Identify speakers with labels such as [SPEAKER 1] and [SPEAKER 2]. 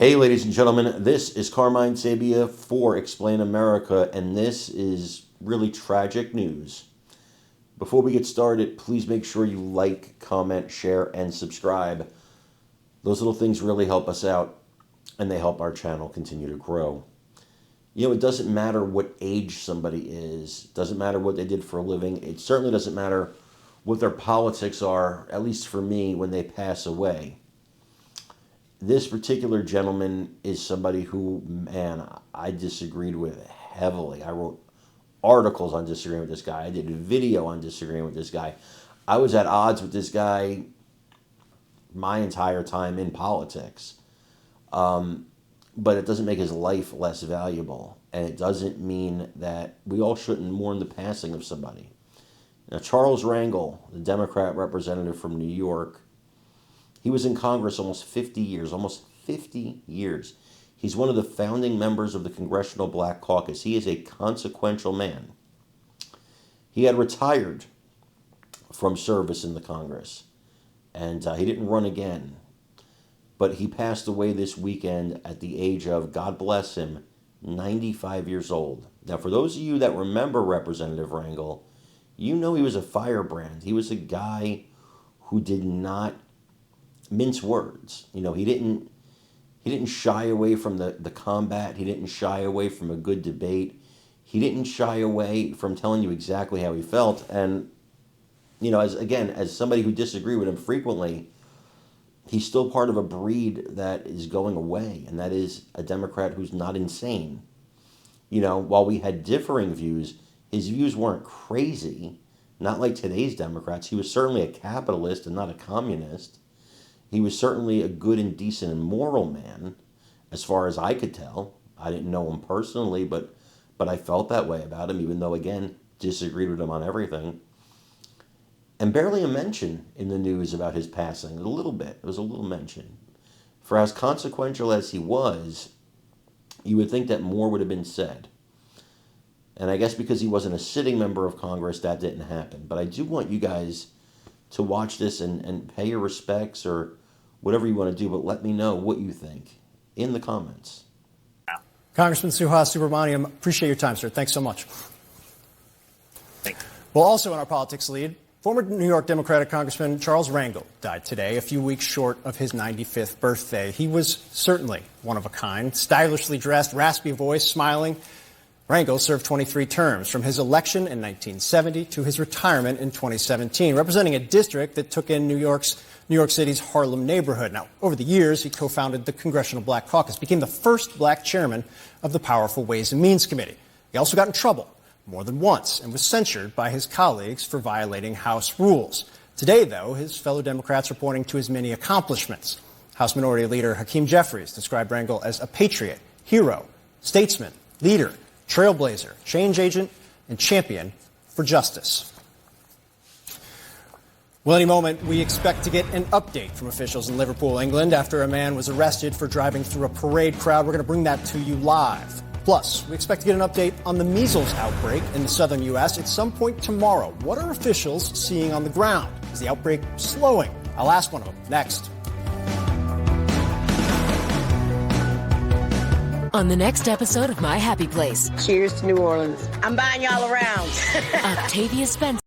[SPEAKER 1] Hey, ladies and gentlemen, this is Carmine Sabia for Explain America, and this is really tragic news. Before we get started, please make sure you like, comment, share, and subscribe. Those little things really help us out, and they help our channel continue to grow. You know, it doesn't matter what age somebody is. It doesn't matter what they did for a living. It certainly doesn't matter what their politics are, at least for me, when they pass away. This particular gentleman is somebody who, man, I disagreed with heavily. I wrote articles on disagreeing with this guy. I did a video on disagreeing with this guy. I was at odds with this guy my entire time in politics. But it doesn't make his life less valuable. And it doesn't mean that we all shouldn't mourn the passing of somebody. Now, Charles Rangel, the Democrat representative from New York, he was in Congress almost 50 years, almost 50 years. He's one of the founding members of the Congressional Black Caucus. He is a consequential man. He had retired from service in the Congress, and he didn't run again. But he passed away this weekend at the age of, God bless him, 95 years old. Now, for those of you that remember Representative Rangel, you know he was a firebrand. He was a guy who did not mince words. You know, he didn't shy away from the combat. He didn't shy away from a good debate. He didn't shy away from telling you exactly how he felt. And, you know, as somebody who disagreed with him frequently, he's still part of a breed that is going away, and that is a Democrat who's not insane. You know, while we had differing views, his views weren't crazy, not like today's Democrats. He was certainly a capitalist and not a communist. He was certainly a good and decent and moral man, as far as I could tell. I didn't know him personally, but I felt that way about him, even though, again, disagreed with him on everything. And barely a mention in the news about his passing. A little bit. It was a little mention. For as consequential as he was, you would think that more would have been said. And I guess because he wasn't a sitting member of Congress, that didn't happen. But I do want you guys to watch this and pay your respects or whatever you want to do, but let me know what you think in the comments.
[SPEAKER 2] Congressman Suhas Subramaniam, appreciate your time, sir. Thanks so much.
[SPEAKER 3] Thanks.
[SPEAKER 2] Well, also in our politics lead, former New York Democratic Congressman Charles Rangel died today, a few weeks short of his 95th birthday. He was certainly one of a kind, stylishly dressed, raspy voice, smiling. Rangel served 23 terms, from his election in 1970 to his retirement in 2017, representing a district that took in New York City's Harlem neighborhood. Now, over the years, he co-founded the Congressional Black Caucus, became the first black chairman of the powerful Ways and Means Committee. He also got in trouble more than once and was censured by his colleagues for violating House rules. Today, though, his fellow Democrats are pointing to his many accomplishments. House Minority Leader Hakeem Jeffries described Rangel as a patriot, hero, statesman, leader, trailblazer, change agent, and champion for justice. Well, any moment, we expect to get an update from officials in Liverpool, England, after a man was arrested for driving through a parade crowd. We're going to bring that to you live. Plus, we expect to get an update on the measles outbreak in the southern U.S. at some point tomorrow. What are officials seeing on the ground? Is the outbreak slowing? I'll ask one of them next.
[SPEAKER 4] On the next episode of My Happy Place.
[SPEAKER 5] Cheers to New Orleans. I'm buying y'all around.
[SPEAKER 4] Octavia Spencer